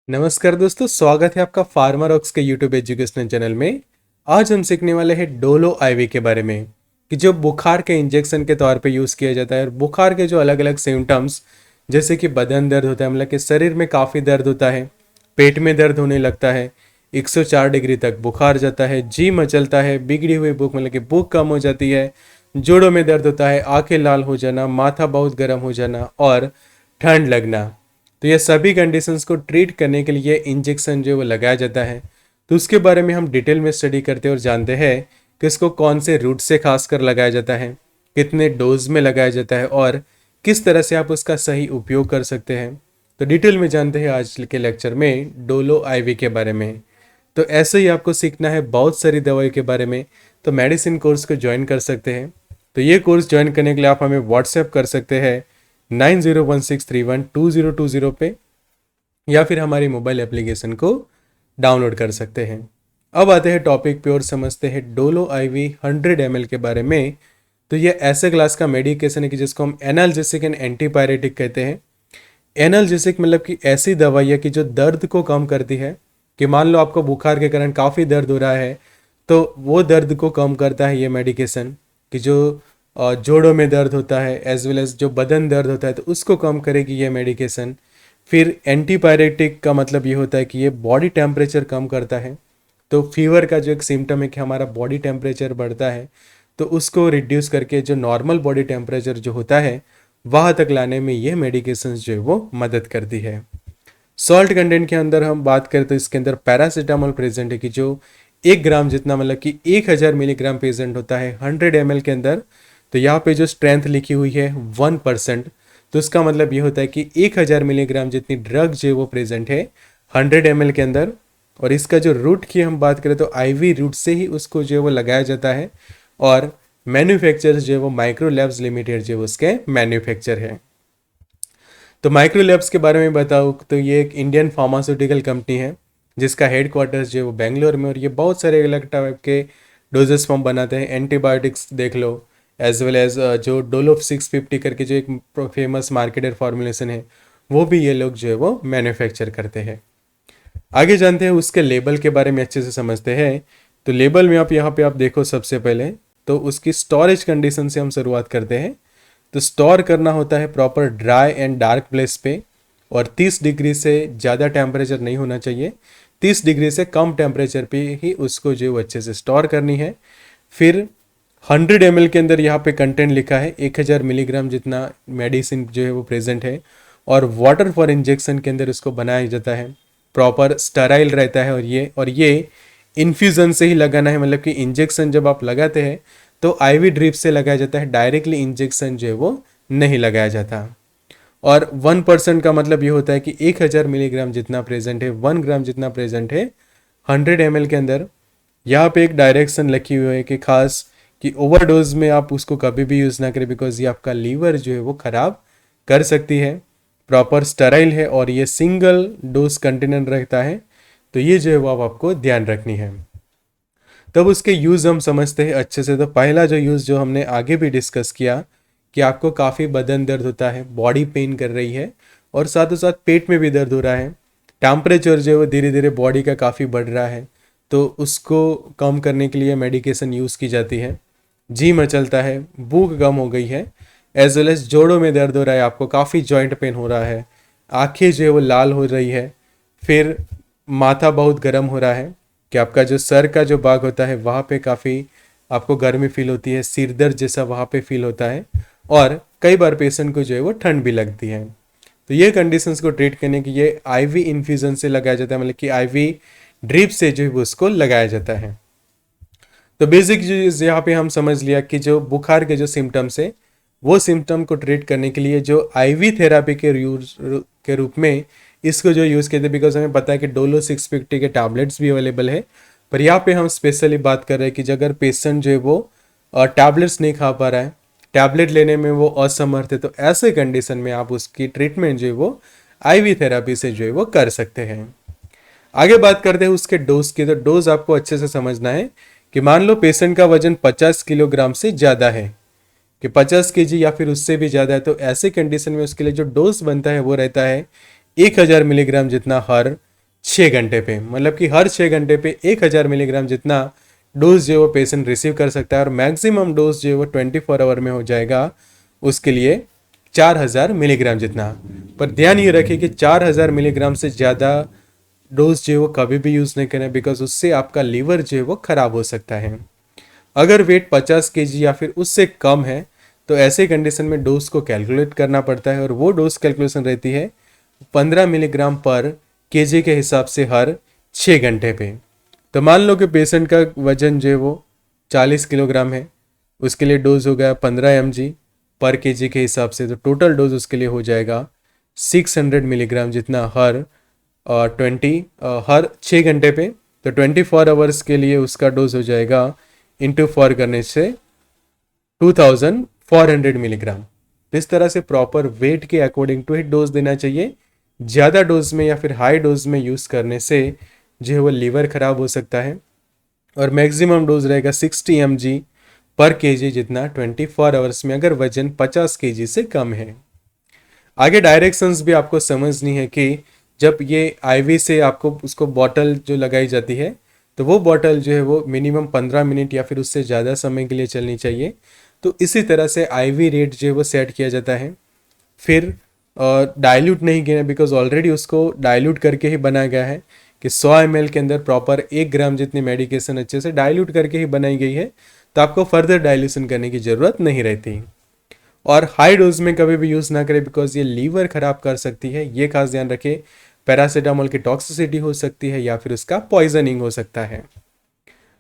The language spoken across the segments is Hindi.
नमस्कार दोस्तों, स्वागत है आपका फार्मा रॉक्स के यूट्यूब एजुकेशनल चैनल में। आज हम सीखने वाले हैं डोलो आईवी के बारे में कि जो बुखार के इंजेक्शन के तौर पे यूज़ किया जाता है और बुखार के जो अलग अलग सिम्टम्स जैसे कि बदन दर्द होता है, मतलब कि शरीर में काफ़ी दर्द होता है, पेट में दर्द होने लगता है, 104 डिग्री तक बुखार जाता है, जी मचलता है, बिगड़ी हुई भूख मतलब कि भूख कम हो जाती है, जोड़ों में दर्द होता है, आंखें लाल हो जाना, माथा बहुत गर्म हो जाना और ठंड लगना। तो ये सभी कंडीशंस को ट्रीट करने के लिए इंजेक्शन जो है वो लगाया जाता है। तो उसके बारे में हम डिटेल में स्टडी करते हैं और जानते हैं कि इसको कौन से रूट से खासकर लगाया जाता है, कितने डोज में लगाया जाता है और किस तरह से आप उसका सही उपयोग कर सकते हैं। तो डिटेल में जानते हैं आज के लेक्चर में डोलो आईवी के बारे में। तो ऐसे ही आपको सीखना है बहुत सारी दवाई के बारे में, तो मेडिसिन कोर्स को ज्वाइन कर सकते हैं। तो ये कोर्स ज्वाइन करने के लिए आप हमें व्हाट्सएप कर सकते हैं 9016312020 पे, या फिर हमारी मोबाइल एप्लीकेशन को डाउनलोड कर सकते हैं। अब आते हैं टॉपिक पे और समझते हैं डोलो आईवी 100 ml के बारे में। तो ये ऐसे क्लास का मेडिकेशन है कि जिसको हम एनाल्जेसिक एंड एंटीपायरेटिक कहते हैं। एनाल्जेसिक मतलब कि ऐसी दवाई है कि जो दर्द को कम करती है। कि मान लो आपको बुखार के कारण काफ़ी दर्द हो रहा है, तो वो दर्द को कम करता है ये मेडिकेशन। कि जो जोड़ों में दर्द होता है एज वेल एज जो बदन दर्द होता है, तो उसको कम करेगी ये मेडिकेशन। फिर एंटीपायरेटिक का मतलब ये होता है कि ये बॉडी टेम्परेचर कम करता है। तो फीवर का जो एक सिम्टम है कि हमारा बॉडी टेम्परेचर बढ़ता है, तो उसको रिड्यूस करके जो नॉर्मल बॉडी टेम्परेचर जो होता है वहाँ तक लाने में ये मेडिकेशंस जो है वो मदद करती है। सॉल्ट कंटेंट के अंदर हम बात करें तो इसके अंदर पैरासीटामोल प्रेजेंट है कि जो 1 ग्राम जितना मतलब कि 1000 मिलीग्राम प्रेजेंट होता है 100 ml के अंदर। तो यहाँ पे जो स्ट्रेंथ लिखी हुई है 1%, तो इसका मतलब ये होता है कि 1000 मिलीग्राम जितनी ड्रग जो है वो प्रेजेंट है 100 ml के अंदर। और इसका जो रूट की हम बात करें तो आईवी रूट से ही उसको जो है वो लगाया जाता है। और मैन्युफैक्चरर्स जो है वो माइक्रो लैब्स लिमिटेड जो है उसके मैन्युफैक्चर है। तो माइक्रो लैब्स के बारे में बताऊँ तो ये एक इंडियन फार्मास्यूटिकल कंपनी है जिसका हेड क्वार्टर्स जो है वो बेंगलोर में, और ये बहुत सारे अलग टाइप के डोजेस फॉर्म बनाते हैं। एंटीबायोटिक्स देख लो, एज वेल एज जो डोलोफ 650 करके जो एक फेमस मार्केटेड फॉर्मुलेशन है, वो भी ये लोग जो है वो मैन्युफैक्चर करते हैं। आगे जानते हैं उसके लेबल के बारे में, अच्छे से समझते हैं। तो लेबल में आप यहाँ पे आप देखो, सबसे पहले तो उसकी स्टोरेज कंडीशन से हम शुरुआत करते हैं। तो स्टोर करना होता है proper dry and dark place पे, और 30 डिग्री से ज़्यादा टेम्परेचर नहीं होना चाहिए, 30 डिग्री से कम टेम्परेचर पे ही उसको जो अच्छे से स्टोर करनी है। फिर 100 ml के अंदर यहाँ पे कंटेंट लिखा है 1000 मिलीग्राम जितना मेडिसिन जो है वो प्रेजेंट है, और वाटर फॉर इंजेक्शन के अंदर इसको बनाया जाता है। प्रॉपर स्टराइल रहता है, और ये इन्फ्यूज़न से ही लगाना है, मतलब कि इंजेक्शन जब आप लगाते हैं तो आईवी ड्रिप से लगाया जाता है, डायरेक्टली इंजेक्शन जो है वो नहीं लगाया जाता। और 1% का मतलब ये होता है कि 1000 मिलीग्राम जितना प्रेजेंट है, 1 ग्राम जितना प्रेजेंट है 100 ml के अंदर। यहाँ पे एक डायरेक्शन लिखी हुई है कि खास कि ओवरडोज में आप उसको कभी भी यूज़ ना करें, बिकॉज ये आपका लीवर जो है वो ख़राब कर सकती है। प्रॉपर स्टराइल है और ये सिंगल डोज कंटेनर रहता है, तो ये जो है वो आपको ध्यान रखनी है। तब उसके यूज़ हम समझते हैं अच्छे से। तो पहला जो यूज़ जो हमने आगे भी डिस्कस किया कि आपको काफ़ी बदन दर्द होता है, बॉडी पेन कर रही है, और साथ साथ पेट में भी दर्द हो रहा है, टेम्परेचर जो है वो धीरे धीरे बॉडी का काफ़ी बढ़ रहा है, तो उसको कम करने के लिए मेडिकेशन यूज़ की जाती है। जी मचलता है, भूख कम हो गई है, एज वेल एज जोड़ों में दर्द हो रहा है, आपको काफ़ी जॉइंट पेन हो रहा है, आंखें जो है वो लाल हो रही है, फिर माथा बहुत गर्म हो रहा है, कि आपका जो सर का जो भाग होता है वहाँ पे काफ़ी आपको गर्मी फील होती है, सिर दर्द जैसा वहाँ पे फील होता है, और कई बार पेशेंट को जो है वो ठंड भी लगती है। तो ये कंडीशंस को ट्रीट करने के लिए आईवी इन्फ्यूजन से लगाया जाता है, मतलब कि आईवी ड्रिप से जो है वो उसको लगाया जाता है। तो बेसिक चीज यहाँ पे हम समझ लिया कि जो बुखार के जो सिम्टम्स है, वो सिम्टम को ट्रीट करने के लिए जो आईवी थेरापी के यूज के रूप में इसको जो यूज़ किया था, बिकॉज हमें पता है कि डोलो 650 के टैबलेट्स भी अवेलेबल है। पर यहाँ पे हम स्पेशली बात कर रहे हैं कि अगर पेशेंट जो है वो टैबलेट्स नहीं खा पा रहा है, टैबलेट लेने में वो असमर्थ है, तो ऐसे कंडीशन में आप उसकी ट्रीटमेंट जो है वो आईवी थेरापी से जो है वो कर सकते हैं। आगे बात करते हैं उसके डोज की। तो डोज आपको अच्छे से समझना है कि मान लो पेशेंट का वजन 50 किलोग्राम से ज़्यादा है, कि 50 केजी या फिर उससे भी ज़्यादा है, तो ऐसे कंडीशन में उसके लिए जो डोज बनता है वो रहता है 1000 मिलीग्राम जितना हर 6 घंटे पे, मतलब कि हर 6 घंटे पे 1000 मिलीग्राम जितना डोज जो है वो पेशेंट रिसीव कर सकता है, और मैक्सिमम डोज जो है वो 24 आवर में हो जाएगा उसके लिए 4000 मिलीग्राम जितना। पर ध्यान ये रखिए कि 4000 मिलीग्राम से ज़्यादा डोज जो है वो कभी भी यूज़ नहीं करें, बिकॉज उससे आपका लीवर जो है वो ख़राब हो सकता है। अगर वेट 50 केजी या फिर उससे कम है तो ऐसे कंडीशन में डोज को कैलकुलेट करना पड़ता है, और वो डोज कैलकुलेशन रहती है 15 मिलीग्राम पर केजी के हिसाब से हर 6 घंटे पे। तो मान लो कि पेशेंट का वजन जो है वो 40 किलोग्राम है, उसके लिए डोज हो गया 15 mg पर केजी के हिसाब से, तो टोटल डोज उसके लिए हो जाएगा 600 मिलीग्राम जितना हर 6 घंटे पे। तो 24 आवर्स के लिए उसका डोज हो जाएगा इंटू 4 करने से 2400 मिलीग्राम। तो इस तरह से प्रॉपर वेट के अकॉर्डिंग टू ही डोज देना चाहिए। ज़्यादा डोज में या फिर हाई डोज में यूज़ करने से जो है वो लीवर ख़राब हो सकता है, और मैक्सिमम डोज रहेगा 60 mg पर केजी जितना 24 आवर्स में, अगर वजन 50 केजी से कम है। आगे डायरेक्शंस भी आपको समझनी है कि जब ये आईवी से आपको उसको बॉटल जो लगाई जाती है, तो वो बॉटल जो है वो मिनिमम 15 मिनट या फिर उससे ज़्यादा समय के लिए चलनी चाहिए। तो इसी तरह से आईवी रेट जो है वो सेट किया जाता है। फिर डाइल्यूट नहीं किया, बिकॉज ऑलरेडी उसको डाइल्यूट करके ही बनाया गया है कि 100 ml के अंदर प्रॉपर 1 ग्राम जितनी मेडिकेशन अच्छे से डाइल्यूट करके ही बनाई गई है, तो आपको फर्दर डाइल्यूशन करने की ज़रूरत नहीं रहती। और हाई डोज में कभी भी यूज़ ना करें, बिकॉज ये लीवर ख़राब कर सकती है, ये खास ध्यान रखें। पैरासीटामोल की टॉक्सिसिटी हो सकती है या फिर उसका पॉइजनिंग हो सकता है।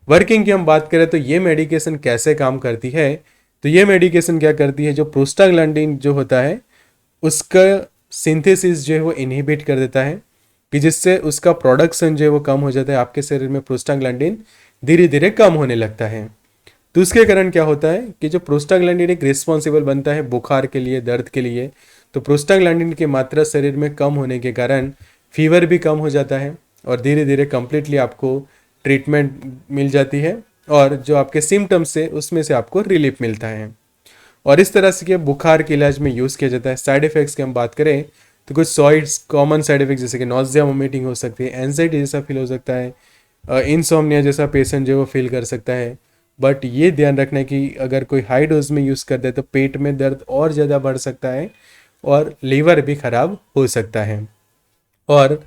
वर्किंग की हम बात करें तो ये मेडिकेशन कैसे काम करती है, तो ये मेडिकेशन क्या करती है, जो प्रोस्टाग्लैंडिन जो होता है उसका सिंथेसिस जो है वो इनहिबिट कर देता है, कि जिससे उसका प्रोडक्शन जो है वो कम हो जाता है। आपके शरीर में प्रोस्टाग्लैंडिन धीरे धीरे कम होने लगता है। तो उसके कारण क्या होता है कि जो प्रोस्टाग्लैंडिन एक रिस्पॉन्सिबल बनता है बुखार के लिए, दर्द के लिए, तो प्रोस्टाग्लैंडिन की मात्रा शरीर में कम होने के कारण फीवर भी कम हो जाता है, और धीरे धीरे कंप्लीटली आपको ट्रीटमेंट मिल जाती है, और जो आपके सिम्टम्स है उसमें से आपको रिलीफ मिलता है। और इस तरह से बुखार के इलाज में यूज़ किया जाता है। साइड इफ़ेक्ट्स की हम बात करें तो कुछ कॉमन साइड इफेक्ट्स जैसे कि नॉजिया, वोमिटिंग हो सकती है, एंजाइटी जैसा फील हो सकता है, इंसोम्निया जैसा पेशेंट जो वो फील कर सकता है। बट ये ध्यान रखना है कि अगर कोई हाई डोज में यूज़ करता है तो पेट में दर्द और ज़्यादा बढ़ सकता है, और लीवर भी ख़राब हो सकता है। और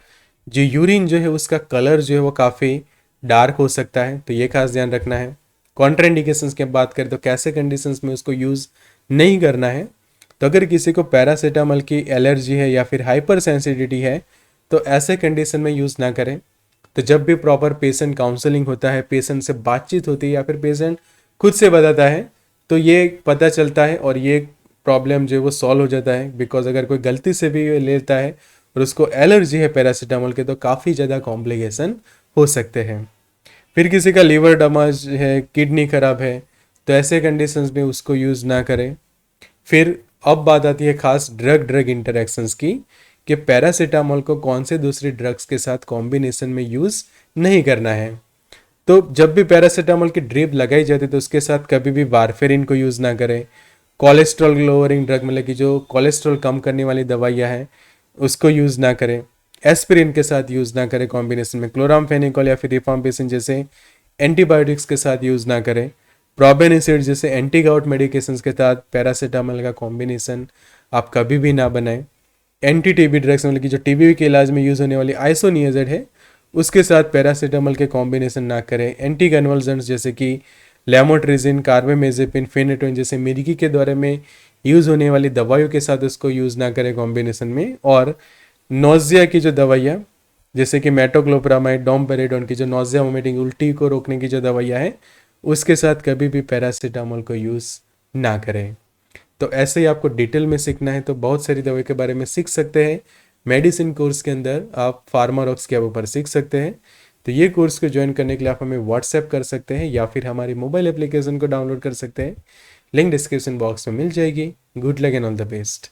जो यूरिन जो है उसका कलर जो है वो काफ़ी डार्क हो सकता है, तो ये खास ध्यान रखना है। कॉन्ट्राइंडिकेशंस की बात करें तो कैसे कंडीशंस में उसको यूज़ नहीं करना है, तो अगर किसी को पैरासीटामोल की एलर्जी है या फिर हाइपर सेंसिटिविटी है तो ऐसे कंडीशन में यूज़ ना करें। तो जब भी प्रॉपर पेशेंट काउंसलिंग होता है, पेशेंट से बातचीत होती है या फिर पेशेंट खुद से बताता है, तो ये पता चलता है और ये प्रॉब्लम जो है वो सॉल्व हो जाता है। बिकॉज अगर कोई गलती से भी लेता है और उसको एलर्जी है पैरासीटामोल के, तो काफ़ी ज़्यादा कॉम्प्लिकेशन हो सकते हैं। फिर किसी का लीवर डैमेज है, किडनी खराब है, तो ऐसे कंडीशंस में उसको यूज़ ना करें। फिर अब बात आती है खास ड्रग इंटरेक्शंस की, कि पैरासीटामोल को कौन से दूसरी ड्रग्स के साथ कॉम्बिनेशन में यूज़ नहीं करना है। तो जब भी पैरासीटामोल की ड्रिप लगाई जाती है तो उसके साथ कभी भी वारफेरिन को यूज़ ना करें। कोलेस्ट्रॉल लोअरिंग ड्रग, मतलब कि जो कोलेस्ट्रॉल कम करने वाली दवाइयाँ हैं उसको यूज़ ना करें। एस्पिरिन के साथ यूज़ ना करें कॉम्बिनेशन में। क्लोरामफेनिकोल या फिर रिफाम्पिसिन जैसे एंटीबायोटिक्स के साथ यूज़ ना करें। प्रोबेनिसिड जैसे एंटी गाउट मेडिकेशंस के साथ पैरासीटामोल का कॉम्बिनेशन आप कभी भी ना बनाएं। एंटी टीबी ड्रग्स, मतलब कि जो टीबी के इलाज में यूज़ होने वाली आइसोनियाज़िड है उसके साथ पैरासीटामोल के कॉम्बिनेशन ना करें। एंटी कन्वल्जेंट्स जैसे कि लेमोट्रिजिन, कार्बेमेजेपिन, फेनेटोइन जैसे मिर्गी के दौरे में यूज़ होने वाली दवाइयों के साथ उसको यूज़ ना करें कॉम्बिनेशन में। और नोज़िया की जो दवाइयाँ जैसे कि मेटोक्लोप्रामाइड, डोमपेरिडोन की जो नोज़िया वोमिटिंग उल्टी को रोकने की जो दवाइयाँ हैं उसके साथ कभी भी पैरासीटामोल को यूज़ ना करें। तो ऐसे ही आपको डिटेल में सीखना है तो बहुत सारी दवाई के बारे में सीख सकते हैं। मेडिसिन कोर्स के अंदर आप फार्मारॉक्स के ऊपर सीख सकते हैं। तो ये कोर्स को ज्वाइन करने के लिए आप हमें व्हाट्सएप कर सकते हैं या फिर हमारी मोबाइल एप्लीकेशन को डाउनलोड कर सकते हैं। लिंक डिस्क्रिप्शन बॉक्स में मिल जाएगी। Good luck and all the best.